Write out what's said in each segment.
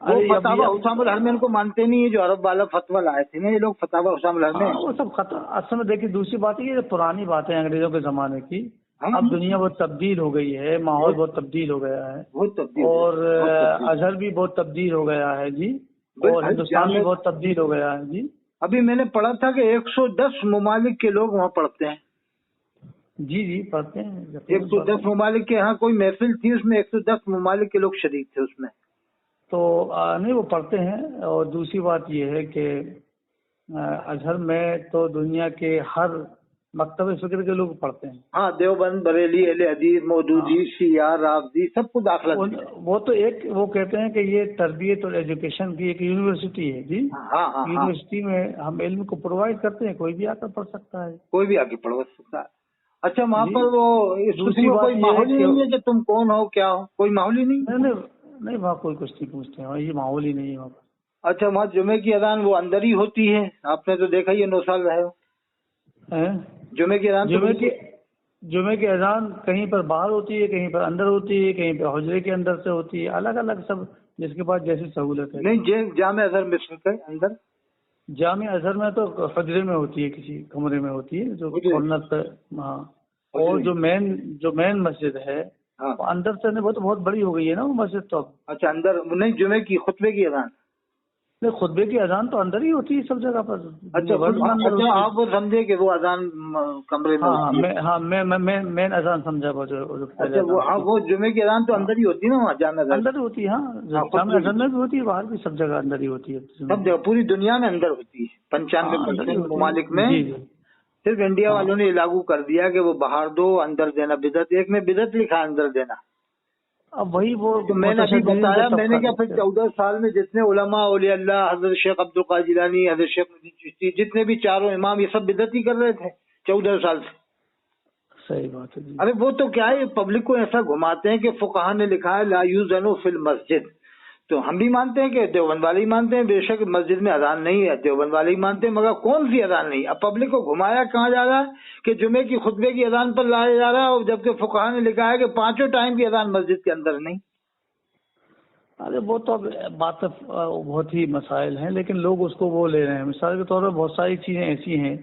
وہ فتاوا حسام الحرمین کو مانتے نہیں ہے جو عرب والا فتوا لائے تھے نا یہ لوگ فتاوا حسام الحرمین. وہ سب اصل میں دیکھیے دوسری بات یہ پرانی باتیں انگریزوں کے زمانے کی. اب دنیا بہت تبدیل ہو گئی ہے, ماحول بہت تبدیل ہو گیا ہے, اور اظہر بھی بہت تبدیل ہو گیا ہے جی, اور ہندوستان بھی بہت تبدیل ہو گیا ہے جی. ابھی میں نے پڑھا تھا کہ 110 ممالک کے لوگ وہاں پڑھتے ہیں. جی پڑھتے ہیں. 110 ممالک کے ہاں کوئی محفل تھی اس میں 110 ممالک کے لوگ شریک تھے اس میں. تو نہیں وہ پڑھتے ہیں. اور دوسری بات یہ ہے کہ اظہر میں تو دنیا کے ہر مکتب فکر کے لوگ پڑھتے ہیں. ہاں دیوبند, بریلی, اہل حدیث, مودودی, شیعہ, رافضی سب کو داخلہ. وہ تو ایک وہ کہتے ہیں کہ یہ تربیت اور ایجوکیشن کی ایک یونیورسٹی ہے جی. یونیورسٹی میں ہم علم کو پرووائڈ کرتے ہیں, کوئی بھی آ کر پڑھ سکتا ہے, کوئی بھی آ کے پڑھ سکتا ہے. اچھا وہاں پر وہ دوسری کوئی ماحول ہی نہیں ہے کہ تم کون ہو کیا ہو, کوئی ماحول ہی نہیں. نہیں وہاں کوئی کچھ نہیں پوچھتے ہیں, یہ ماحول ہی نہیں ہے وہاں. اچھا وہاں جمعے کی اذان وہ اندر ہی ہوتی ہے, آپ نے تو دیکھا ہی ہے 9 سال رہے ہو. جمعے کی اذان جمعے کی اذان کہیں پر باہر ہوتی ہے, کہیں پر اندر ہوتی ہے, کہیں پہ حجرے کے اندر سے ہوتی ہے, الگ الگ سب جس کے پاس جیسی سہولت ہے. نہیں جامع اظہر میں اندر, جامع اظہر میں تو حجرے میں ہوتی ہے, کسی کمرے میں ہوتی ہے جو کارنر پہ. ہاں, اور جو مین مسجد ہے اندر سے بہت بڑی ہو گئی ہے نا وہ مسجد تو. اچھا اندر نہیں, جمعے کی خطبے کی اذان نہیں, خطبے کی اذان تو اندر ہی ہوتی ہے سب جگہ پر. اچھا آپ وہ سمجھے کہ وہ اذان کمرے میں. ہاں مین اذان سمجھا وہ جو. اچھا وہ جمعے کی اذان تو اندر ہی ہوتی ہے نا, وہاں جامع اندر ہی ہوتی ہے. ہاں جامع اذان میں بھی ہوتی ہے, باہر بھی سب جگہ اندر ہی ہوتی ہے. سب جگہ پوری دنیا میں اندر ہوتی ہے, 95% ممالک میں. صرف انڈیا والوں نے لاگو کر دیا کہ وہ باہر دو, اندر دینا بدعت. ایک میں بدعت لکھا اندر دینا. اب وہی وہ میں نے ابھی بتایا, میں نے کیا پھر 14 سال میں جتنے علماء اولیاء اللہ, حضرت شیخ عبد القادر جیلانی, حضرت شیخ مجید چشتی, جتنے بھی چاروں امام, یہ سب بدعت ہی کر رہے تھے 14 سال سے. صحیح بات ہے. ارے وہ تو کیا ہے, پبلک کو ایسا گھماتے ہیں کہ فقہا نے لکھا ہے لا یوزن فی المسجد. تو ہم بھی مانتے ہیں کہ دیوبند والے ہی مانتے ہیں, بے شک مسجد میں اذان نہیں ہے, دیوبند والے ہی مانتے ہیں, مگر کون سی اذان نہیں. اب پبلک کو گھمایا کہاں جا رہا ہے کہ جمعے کی خطبے کی اذان پر لایا جا رہا ہے, اور جبکہ فقہا نے لکھا ہے کہ 5 ٹائم کی اذان مسجد کے اندر نہیں. ارے وہ تو اب بات بہت ہی مسائل ہیں, لیکن لوگ اس کو وہ لے رہے ہیں. مثال کے طور پر بہت ساری چیزیں ایسی ہیں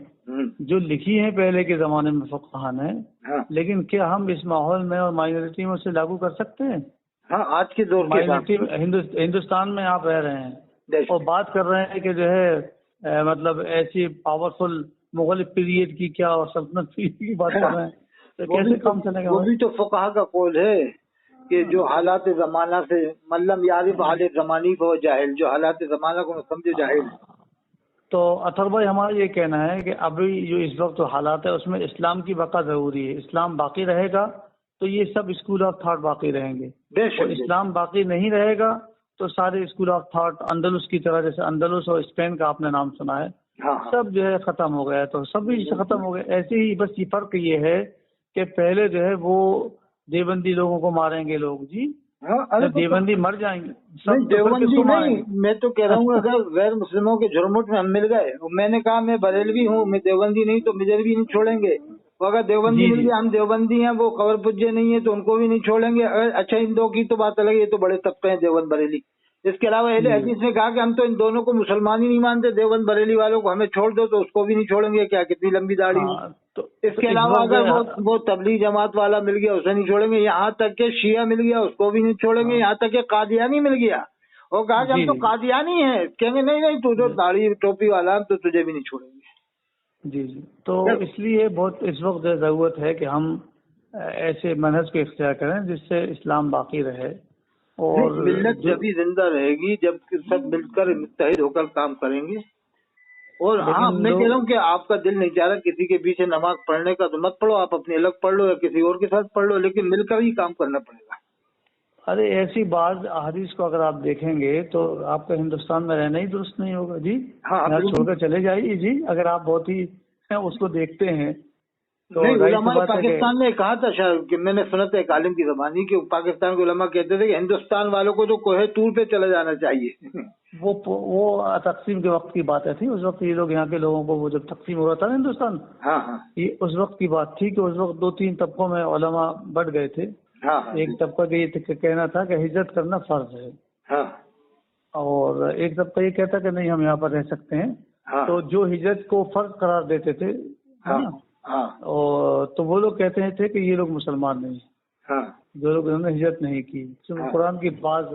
جو لکھی ہیں پہلے کے زمانے میں فقہا نے, لیکن کیا ہم اس ماحول میں اور مائنورٹی میں اسے لاگو کر سکتے ہیں؟ ہاں آج کے دور مائنورٹی ہندوستان میں آپ رہ رہے ہیں اور بات کر رہے ہیں کہ جو ہے مطلب ایسی پاورفل مغل پیریڈ کی کیا اور سلطنت کی بات کر رہے ہیں, تو کیسے کام چلے گا؟ وہ بھی تو فقہا کا قول ہے کہ جو حالات زمانہ سے ملم یارف حال زمانی کو جاہل, جو حالات زمانہ کو سمجھے جاہل. تو اطہر بھائی ہمارا یہ کہنا ہے کہ ابھی جو اس وقت حالات ہے اس میں اسلام کی بقا ضروری ہے. اسلام باقی رہے گا تو یہ سب اسکول آف تھاٹ باقی رہیں گے, اور اسلام باقی نہیں رہے گا تو سارے اسکول آف تھاٹ اندلس کی طرح, جیسے اندلس اور اسپین کا آپ نے نام سنا ہے, سب جو ہے ختم ہو گیا. تو سب بھی ختم ہو گئے. ایسے ہی بس یہ فرق یہ ہے کہ پہلے جو ہے وہ دیوبندی لوگوں کو ماریں گے لوگ جی, دیوبندی مر جائیں گے. دیوبندی نہیں, میں تو کہہ رہا ہوں اگر غیر مسلموں کے جھرمٹ میں ہم مل گئے, میں نے کہا میں بریلوی ہوں, میں دیوبندی نہیں, تو مجھے بھی نہیں چھوڑیں گے. اگر دیوبندی مل گیا, ہم دیوبندی ہیں, وہ قبر پجے نہیں ہیں, تو ان کو بھی نہیں چھوڑیں گے. اچھا ان دو کی تو بات الگ ہے, یہ تو بڑے طبقے ہیں دیوبند بریلی. اس کے علاوہ اہل حدیث نے کہا کہ ہم تو ان دونوں کو مسلمان ہی نہیں مانتے, دیوبند بریلی والوں کو ہمیں چھوڑ دو, تو اس کو بھی نہیں چھوڑیں گے. کیا کتنی لمبی داڑھی ہو. اس کے علاوہ اگر وہ تبلیغ جماعت والا مل گیا, اسے نہیں چھوڑیں گے. یہاں تک کہ شیعہ مل گیا, اس کو بھی نہیں چھوڑیں گے. یہاں تک کہ قادیانی مل گیا, وہ کہا کہ ہم تو قادیانی ہیں, کہیں گے نہیں تو جو داڑھی ٹوپی والا تو تجھے بھی نہیں چھوڑیں گے. جی تو اس لیے بہت اس وقت ضرورت ہے کہ ہم ایسے منہج کو اختیار کریں جس سے اسلام باقی رہے. اور ملت جبھی زندہ رہے گی جب سب مل کر متحد ہو کر کام کریں گے. اور ہاں میں کہہ رہا ہوں کہ آپ کا دل نہیں چاہ رہا کسی کے پیچھے نماز پڑھنے کا, تو مت پڑھو, آپ اپنی الگ پڑھ لو یا کسی اور کے ساتھ پڑھ لو, لیکن مل کر ہی کام کرنا پڑے گا. ارے ایسی بعض احادیث کو اگر آپ دیکھیں گے تو آپ کا ہندوستان میں رہنا ہی درست نہیں ہوگا جی. ہاں چھوڑ کر چلے جائیے جی, اگر آپ بہت ہی اس کو دیکھتے ہیں تو. علماء پاکستان نے کہا تھا شاید کہ میں نے سنا تھا ایک عالم کی زبانی کہ پاکستان کے علماء کہتے تھے کہ ہندوستان والوں کو تو کوہ طور پہ چلا جانا چاہیے. وہ تقسیم کے وقت کی باتیں تھیں. اس وقت یہ لوگ یہاں کے لوگوں کو وہ جب تقسیم ہو رہا تھا نا ہندوستان, یہ اس وقت کی بات تھی کہ اس وقت 2-3 طبقوں میں علماء بٹ گئے تھے. ایک طبقہ کا یہ کہنا تھا کہ ہجرت کرنا فرض ہے, اور ایک طبقہ یہ کہتا کہ نہیں ہم یہاں پر رہ سکتے ہیں. تو جو ہجرت کو فرض قرار دیتے تھے اور تو وہ لوگ کہتے تھے کہ یہ لوگ مسلمان نہیں ہیں، جو لوگ انہوں نے ہجرت نہیں کی. قرآن کی بعض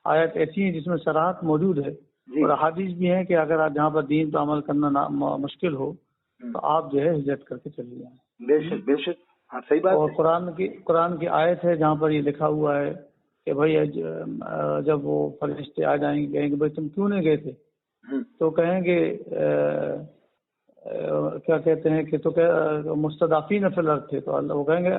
آیت ایسی ہیں جس میں صراحت موجود ہے اور احادیث بھی ہیں کہ اگر آپ جہاں پر دین پر عمل کرنا مشکل ہو تو آپ جو ہے ہجرت کر کے چلے جائیں. بے شک بے شک، صحیح بات. اور قرآن کی آیت ہے جہاں پر یہ لکھا ہوا ہے کہ بھائی جب وہ فرشتے آ جائیں گے کہیں گے بھائی تم کیوں نہیں گئے تھے، تو کہیں گے کیا کہتے ہیں کہ تو مستضعفین فی الارض تھے، تو اللہ وہ کہیں گے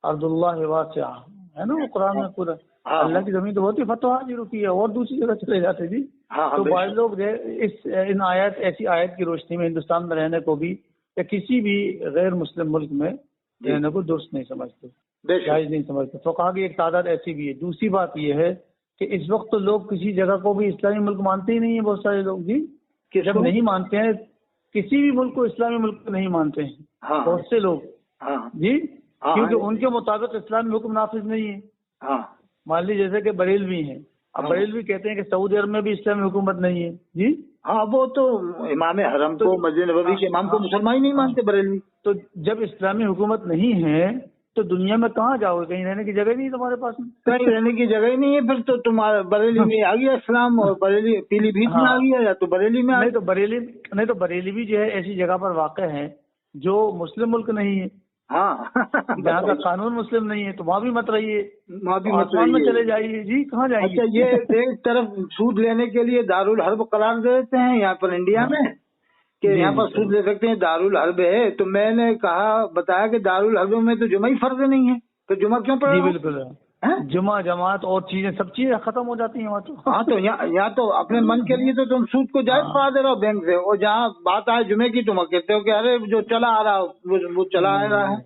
ارض اللہ واسعہ ہے نا، وہ قرآن میں پورا اللہ کی زمین تو ہوتی فتح جی رکی ہے اور دوسری جگہ چلے جاتے جی. تو بعض لوگ ان آیات ایسی آیت کی روشنی میں ہندوستان میں رہنے کو بھی یا کسی بھی غیر مسلم ملک میں رہنے کو درست نہیں سمجھتے، جائز نہیں سمجھتے. تو کہا کہ ایک تعداد ایسی بھی ہے. دوسری بات یہ ہے کہ اس وقت تو لوگ کسی جگہ کو بھی اسلامی ملک مانتے ہی نہیں ہیں. بہت سارے لوگ جی جب نہیں مانتے ہیں کسی بھی ملک کو اسلامی ملک کو نہیں مانتے ہیں بہت سے لوگ جی، کیونکہ ان کے مطابق اسلامی حکم نافذ نہیں ہے. مان لیجیے جیسے کہ بریلوی ہیں، اب بریلوی کہتے ہیں کہ سعودی عرب میں بھی اسلامی حکومت نہیں ہے جی. وہ تو امام حرم کو مسجد نبوی کے امام کو مسلمان ہی نہیں مانتے بریلوی. تو جب اسلامی حکومت نہیں ہے تو دنیا میں کہاں جاؤ گے؟ کہیں رہنے کی جگہ نہیں ہے تمہارے پاس میں، کہیں رہنے کی جگہ ہی نہیں ہے. پھر تو تمہارا بریلی میں آ گیا اسلام اور بریلی پیلی بھیت میں آ گیا، یا تو بریلی میں نہیں تو بریلی بھی جو ہے ایسی جگہ پر واقع ہے جو مسلم ملک نہیں ہے، جہاں کا قانون مسلم نہیں ہے، تو وہاں بھی مت رہیے، وہاں بھی مت میں چلے جائیے جی. کہاں جائیں گے؟ اچھا، یہ ایک طرف سود لینے کے لیے دارالحرب قرار دیتے ہیں یہاں پر انڈیا میں کہ یہاں پر سود لے سکتے ہیں، دارالحرب ہے. تو میں نے بتایا کہ دارالحرب میں تو جمعہ ہی فرض نہیں ہے، تو جمعہ کیوں پڑھا؟ جی بالکل، جمعہ جماعت اور چیزیں سب چیزیں ختم ہو جاتی ہیں وہاں. تو یہاں تو اپنے من کے لیے تو تم سود کو جائز قرار دے رہا ہو بینک سے، اور جہاں بات آئے جمعے کی تم کہتے ہو کہ ارے جو چلا آ رہا وہ چلا آ رہا ہے.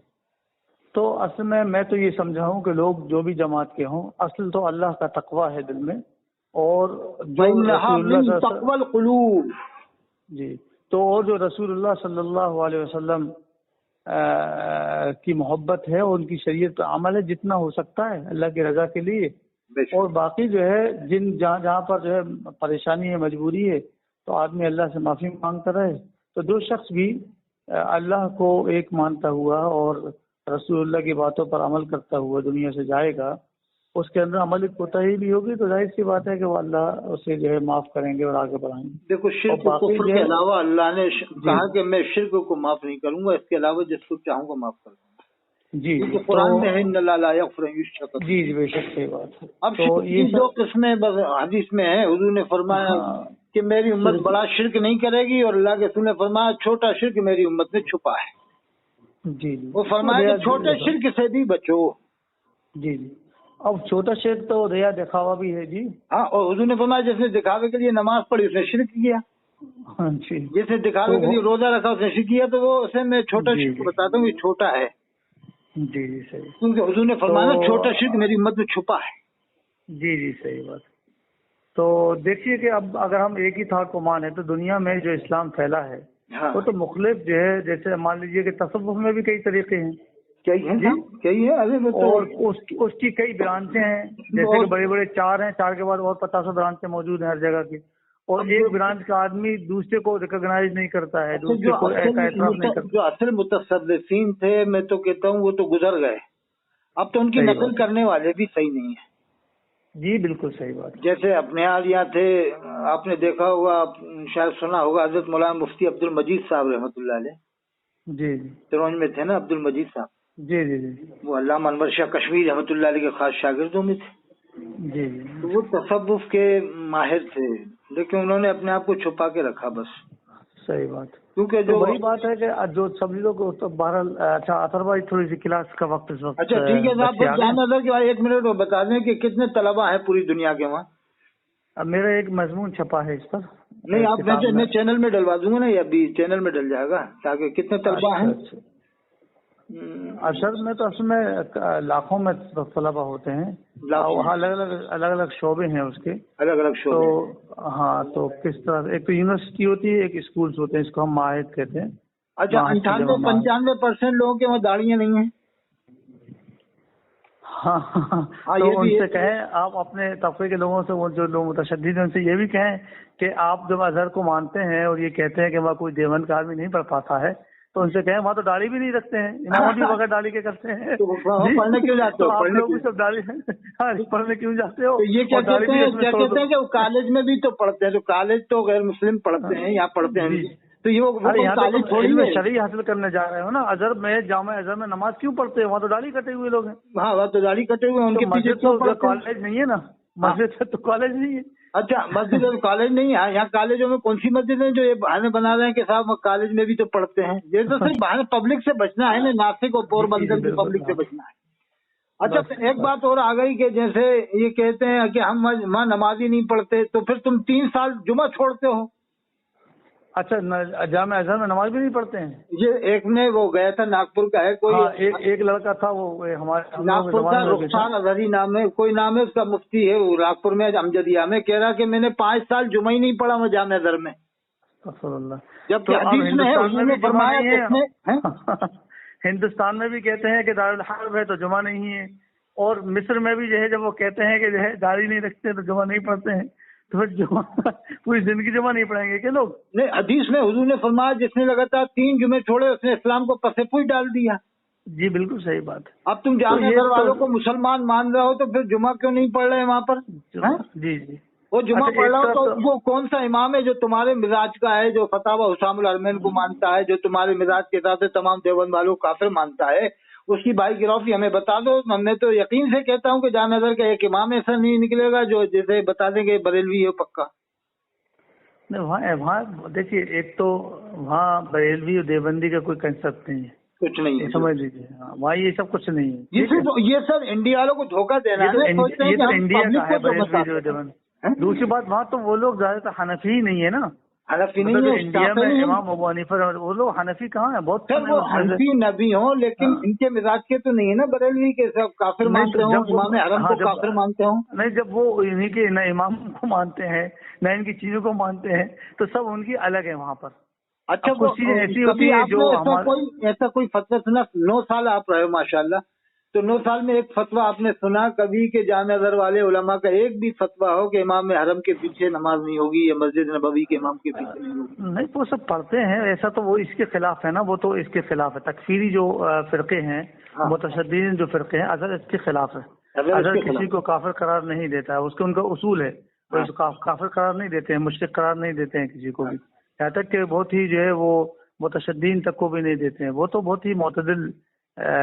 تو اصل میں تو یہ سمجھا ہوں کہ لوگ جو بھی جماعت کے ہوں، اصل تو اللہ کا تقویٰ ہے دل میں، اور جو تقوی القلوب جی تو اور جو رسول اللہ صلی اللہ علیہ وسلم کی محبت ہے اور ان کی شریعت پہ عمل ہے جتنا ہو سکتا ہے اللہ کی رضا کے لیے. اور باقی جو ہے جہاں پر جو ہے پریشانی ہے مجبوری ہے تو آدمی اللہ سے معافی مانگتا رہے. تو جو شخص بھی اللہ کو ایک مانتا ہوا اور رسول اللہ کی باتوں پر عمل کرتا ہوا دنیا سے جائے گا، اس کے اندر عملی کوتاہی بھی ہوگی تو ظاہر سی بات ہے کہ وہ اللہ اسے جو ہے معاف کریں گے اور آگے بڑھائیں گے. دیکھو شرک و کفر کے علاوہ اللہ نے کہا کہ میں شرک کو معاف نہیں کروں گا، اس کے علاوہ جس کو چاہوں گا معاف کر دوں گا. جی قرآن میں ہے ان اللہ لا یغفر ان یشرک به. جی بے شک صحیح بات ہے. اب شرک کی دو قسمیں حدیث میں ہیں. حضور نے فرمایا کہ میری امت بڑا شرک نہیں کرے گی، اور اللہ کے رسول نے فرمایا چھوٹا شرک میری امت میں چھپا ہے. جی وہ فرمایا کہ چھوٹے شرک سے بھی بچو. جی اب چھوٹا شرک تو ریا دکھاوا بھی ہے جی. اور حضور نے فرمایا جس نے دکھاوے کے لیے نماز پڑھی اس نے شرک کیا. جس نے دکھاوے کے لیے روزہ رکھا اس نے شرک کیا. تو وہ اسے میں چھوٹا شرک بتاتا ہوں، یہ چھوٹا ہے. جی صحیح، کیونکہ حضور نے فرمایا چھوٹا شرک میری امت میں چھپا ہے. جی صحیح بات. تو دیکھیے کہ اب اگر ہم ایک ہی تھاٹ کو مانیں تو دنیا میں جو اسلام پھیلا ہے وہ تو مختلف جو ہے، جیسے مان لیجیے کہ تصوف میں بھی کئی طریقے ہیں، کئی ہے اور اس کی کئی برانچیں ہیں، جیسے کہ بڑے بڑے 4 ہیں، 4 کے بعد اور 50 برانچیں موجود ہیں ہر جگہ کی، اور ایک برانچ کا آدمی دوسرے کو ریکگنائز نہیں کرتا ہے، دوسرے کو ایسا اعتراف نہیں کرتا. جو اصل متصرفین تھے میں تو کہتا ہوں وہ تو گزر گئے، اب تو ان کی نقل کرنے والے بھی صحیح نہیں ہیں. جی بالکل صحیح بات. جیسے اپنے یہاں تھے، آپ نے دیکھا ہوگا، شاید سنا ہوگا، حضرت مولانا مفتی عبد المجید صاحب رحمۃ اللہ علیہ. جی ترونج میں تھے نا عبد المجید صاحب. جی وہ علامہ انور شاہ کشمیری رحمۃ اللہ علیہ کے خاص شاگردوں میں تھے. جی تو وہ تصوف کے ماہر تھے، لیکن انہوں نے اپنے آپ کو چھپا کے رکھا بس. صحیح بات. کیونکہ جو بڑی بات ہے کہ جو سب لوگوں کو بہرحال. اچھا اطہر بھائی تھوڑی سی کلاس کا وقت اس وقت. اچھا ٹھیک ہے صاحب، جان نظر کے بعد 1 منٹ اور بتا دیں کہ کتنے طلبہ ہیں پوری دنیا کے وہاں. اب میرا ایک مضمون چھپا ہے اس پر. نہیں آپ میں چینل میں ڈلوا دوں گا نا، یا ابھی چینل میں ڈل جائے گا تاکہ کتنے طلبہ ہیں. اصل میں تو اصل میں لاکھوں میں طلبہ ہوتے ہیں، الگ الگ شعبے ہیں اس کے، الگ الگ شعبے. تو ہاں تو کس طرح ایک تو یونیورسٹی ہوتی ہے، ایک اسکولس ہوتے ہیں، اس کو ہم معاہد کہتے ہیں. اچھا 98-95% لوگوں کے وہاں داڑیاں نہیں ہیں. ہاں تو ان سے کہیں آپ اپنے طبقے کے لوگوں سے، وہ جو لوگ متشدد ہیں ان سے یہ بھی کہیں کہ آپ جب اظہر کو مانتے ہیں اور یہ کہتے ہیں کہ وہاں کوئی دیوبند کا آدمی نہیں پڑھ پاتا ہے، تو ان سے کہیں وہاں تو داڑھی بھی نہیں رکھتے ہیں، امامت بھی بغیر داڑھی کے کرتے ہیں، پڑھنے کیوں جاتے ہو؟ آپ لوگ بھی سب داڑھی پڑھنے کیوں جاتے ہو؟ یہ کیا کہتے ہیں کہ کالج میں بھی تو پڑھتے ہیں، جو کالج تو غیر مسلم پڑھتے ہیں، یہاں پڑھتے ہیں، تو یہ کالج تھوڑی ہے، شرعی حاصل کرنے جا رہے ہو نا، اظہر میں جامع اظہر میں نماز کیوں پڑھتے ہیں؟ وہاں تو داڑھی کٹے ہوئے لوگ ہیں۔ ہاں وہاں تو داڑھی کٹے ہوئے ہیں، ان کے پیچھے تو کالج نہیں ہے نا، مسجد سے تو کالج نہیں ہے۔ اچھا مسجد اور کالج نہیں ہے، یہاں کالجوں میں کون سی مسجد ہیں جو یہ بہانے بنا رہے ہیں کہ صاحب کالج میں بھی تو پڑھتے ہیں؟ یہ تو صرف بہانے پبلک سے بچنا ہے نا، ناسک اور پور بندر کی پبلک سے بچنا ہے۔ اچھا ایک بات اور آ گئی کہ جیسے یہ کہتے ہیں کہ ہم وہاں نماز ہی نہیں پڑھتے، تو پھر تم 3 سال جمعہ چھوڑتے ہو؟ اچھا جامع اظہر میں نماز بھی نہیں پڑھتے ہیں؟ یہ ایک نے وہ گیا تھا ناگپور کا ہے کوئی، ایک لڑکا تھا وہ ہمارے ناگپور کا رخسار اظہری نام ہے، کوئی نام ہے اس کا، مفتی ہے وہ ناگپور میں امجدیہ میں، کہہ رہا کہ میں نے 5 سال جمعہ ہی نہیں پڑھا میں جامع اظہر میں، جبکہ حدیث میں ہے حضور نے فرمایا۔ ہندوستان میں بھی کہتے ہیں کہ دارالحرب ہے تو جمعہ نہیں ہے، اور مصر میں بھی جو ہے جب وہ کہتے ہیں کہ جو ہے داڑھی نہیں رکھتے تو جمعہ نہیں پڑھتے ہیں، تو پھر جمعہ پوری زندگی جمعہ نہیں پڑھیں گے کہ لوگ؟ نہیں، حدیث میں حضور نے فرمایا جس نے لگاتار 3 جمعے چھوڑے اس نے اسلام کو پس پوش ڈال دیا۔ جی بالکل صحیح بات ہے۔ اب تم جامع اظہر والوں کو مسلمان مان رہے ہو تو پھر جمعہ کیوں نہیں پڑھ رہے وہاں پر؟ جی جی وہ جمعہ پڑھ رہا ہو تو وہ کون سا امام ہے جو تمہارے مزاج کا ہے، جو فتاوی حسام الحرمین کو مانتا ہے، جو تمہارے مزاج کے حساب سے تمام دیوبند والوں کو کافر مانتا ہے؟ اس کی بائی گرافی ہمیں بتا دو۔ میں تو یقین سے کہتا ہوں کہ جامع اظہر کا ایک امام ایسا نہیں نکلے گا جو جیسے بتا دیں گے بریلوی ہے پکا۔ وہاں دیکھیے، ایک تو وہاں بریلوی اور دیوبندی کا کوئی کنسپٹ نہیں ہے، کچھ نہیں ہے، سمجھ لیجیے، وہاں یہ سب کچھ نہیں ہے۔ یہ سب انڈیا والوں کو دھوکہ دینا ہے، یہ تو انڈیا کا ہے بریلوی اور دیوبند۔ دوسری بات وہاں تو وہ لوگ زیادہ تر حنفی ہی نہیں ہے نا، حنفی نہیں ہے انڈیا میں امام ابو حنیفہ، وہ لوگ حنفی کہاں ہیں؟ بہت وہ حنفی نبی ہوں لیکن ان کے مزاج کے تو نہیں ہے نا بریلوی کے، سب کافر مانتے ہوں، امام حرم کو کافر مانتے ہوں۔ نہیں، جب وہ انہیں کے نہ امام کو مانتے ہیں نہ ان کی چیزوں کو مانتے ہیں تو سب ان کی الگ ہے وہاں پر۔ اچھا کچھ چیزیں ایسی ہوتی ہیں جو ایسا کوئی فتویٰ سنا؟ 9 سال آپ رہے ہو ماشاءاللہ، تو 9 سال میں ایک فتویٰ آپ نے سنا کبھی کہ جامع اظہر والے علماء کا ایک بھی فتویٰ ہو کہ امام حرم کے پیچھے نماز نہیں ہوگی یا مسجد نبوی کے امام کے پیچھے نہیں ہوگی؟ نہیں، وہ سب پڑھتے ہیں، ایسا تو وہ اس کے خلاف ہے نا، وہ تو اس کے خلاف ہے۔ تکفیری جو فرقے ہیں، متشددین جو فرقے ہیں، اظہر اس کے خلاف ہے۔ اظہر کسی کو کافر قرار نہیں دیتا ہے، اس کے ان کا اصول ہے، وہ کافر قرار نہیں دیتے ہیں، مشرک قرار نہیں دیتے ہیں کسی کو بھی، یہاں تک کہ بہت ہی جو ہے وہ متشددین تک کو بھی نہیں دیتے ہیں، وہ تو بہت ہی معتدل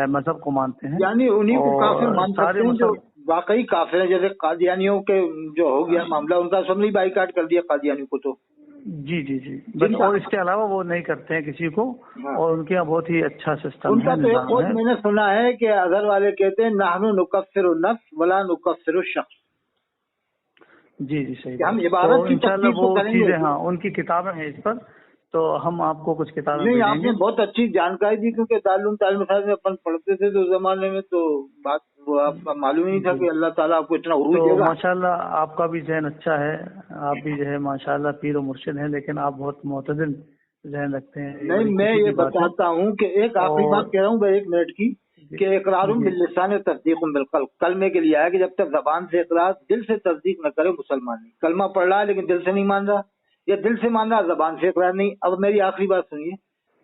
مذہب کو مانتے ہیں، یعنی انہیں کو کافر مان سکتے ہیں جو واقعی کافر ہیں، جیسے قادیانیوں کے جو ہو گیا معاملہ، ان کا اسمبلی بائیکاٹ کر دیا قادیانیوں کو تو۔ جی جی جی، بس اور اس کے علاوہ وہ نہیں کرتے ہیں کسی کو، اور ان کے یہاں بہت ہی اچھا سسٹم ہے۔ ان کا تو ایک قول میں نے سنا ہے کہ اظہر والے کہتے ہیں نحن نکفر النفس ولا نکفر الشخص۔ جی جی صحیح، ہم عبارت کی انشاءاللہ وہ چیزیں، ہاں ان کی کتابیں ہیں اس پر، تو ہم آپ کو کچھ کتابیں نہیں، آپ نے بہت اچھی جانکاری دی، کیونکہ تعلیم میں اپن پڑھتے تھے تو اس زمانے میں تو بات وہ آپ کا معلوم نہیں تھا کہ اللہ تعالیٰ آپ کو اتنا عروج دے گا۔ ماشاءاللہ آپ کا بھی ذہن اچھا ہے، آپ بھی جو ہے ماشاءاللہ پیر و مرشد ہیں، لیکن آپ بہت معتدل ذہن رکھتے ہیں۔ نہیں، میں یہ بتاتا ہوں کہ ایک آخری بات کہہ رہا ہوں 1 منٹ کی، کہ اقرار باللسان و تصدیق بالقلب، کلمے کے لیے آیا کہ جب تک زبان سے اقرار دل سے تصدیق نہ کرے مسلمان نہیں۔ کلمہ پڑھ رہا ہے لیکن دل سے نہیں مان رہا، یا دل سے مان رہا زبان سے اقرار نہیں۔ اب میری آخری بات سنیے،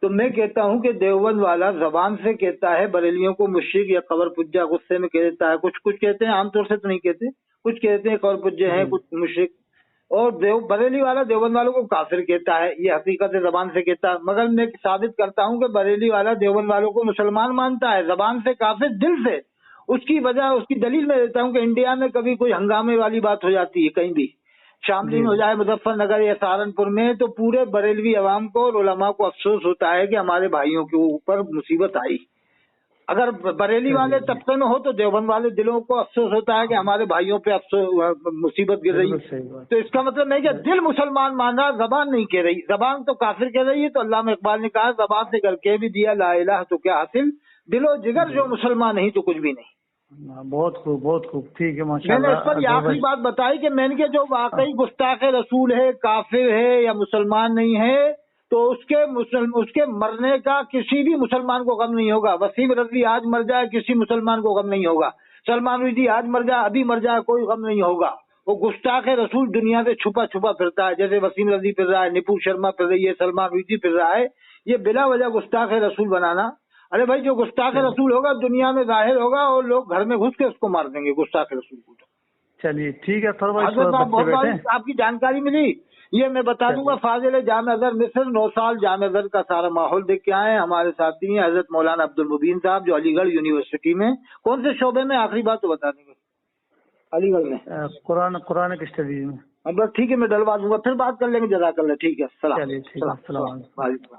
تو میں کہتا ہوں کہ دیوبند والا زبان سے کہتا ہے بریلیوں کو مشرک یا قبر پجا، غصے میں کہہ دیتا ہے، کچھ کہتے ہیں، عام طور سے تو نہیں کہتے، کچھ کہتے ہیں قبر پجے ہیں، کچھ مشرک، اور بریلی والا دیوبند والوں کو کافر کہتا ہے، یہ حقیقت زبان سے کہتا ہے۔ مگر میں ثابت کرتا ہوں کہ بریلی والا دیوبند والوں کو مسلمان مانتا ہے، زبان سے کافر، دل سے۔ اس کی وجہ، اس کی دلیل میں دیتا ہوں کہ انڈیا میں کبھی کوئی ہنگامے والی بات ہو جاتی ہے، کہیں بھی شاملی میں ہو جائے، مظفر نگر یا سہارنپور میں، تو پورے بریلوی عوام کو اور علماء کو افسوس ہوتا ہے کہ ہمارے بھائیوں کے اوپر مصیبت آئی۔ اگر بریلی والے طبقے میں ہو تو دیوبند والے دلوں کو افسوس ہوتا ہے کہ ہمارے بھائیوں پہ مصیبت گر رہی۔ تو اس کا مطلب نہیں کہ دل مسلمان مان رہا، زبان نہیں کہہ رہی، زبان تو کافر کہہ رہی ہے۔ تو علامہ اقبال نے کہا زبان سے کر کے بھی دیا لا الہ تو کیا حاصل، دل و جگر جو مسلمان نہیں تو کچھ بھی نہیں۔ بہت خوب، بہت خوب، ٹھیک ہے ماشاءاللہ۔ میں نے اس پر یہ آخری بات بتائی کہ میں نے جو واقعی گستاخ رسول ہے، کافر ہے یا مسلمان نہیں ہے، تو اس کے مرنے کا کسی بھی مسلمان کو غم نہیں ہوگا۔ وسیم رضوی آج مر جائے کسی مسلمان کو غم نہیں ہوگا، سلمان رشدی آج مر جائے ابھی مر جائے کوئی غم نہیں ہوگا. وہ گستاخ رسول دنیا سے چھپا چھپا پھرتا ہے, جیسے وسیم رضی پھر رہا ہے, نپو شرما پھر رہی ہے, سلمان رشدی پھر رہا ہے. یہ بلا وجہ گستاخ رسول بنانا, ارے بھائی جو گستاخ رسول ہوگا دنیا میں ظاہر ہوگا اور لوگ گھر میں گھس کے اس کو مار دیں گے گستاخ رسول کو. چلیے ٹھیک ہے حضرت بہت آپ کی جانکاری ملی. یہ میں بتا دوں گا, فاضل جامع ازہر مصر 9 سال جامع ازہر کا سارا ماحول دیکھ کے آئے ہیں. ہمارے ساتھی ہیں حضرت مولانا عبد المبین صاحب جو علی گڑھ یونیورسٹی میں, کون سے شعبے میں, آخری بات تو بتا دیں گے. علی گڑھ میں قرآن کی اسٹڈیز میں. بس ٹھیک ہے, میں ڈلوا دوں گا, پھر بات کر لیں گے. جزاک اللہ. ٹھیک ہے, السلام. چلیے ٹھیک ہے, السلام علیکم. وعلیکم.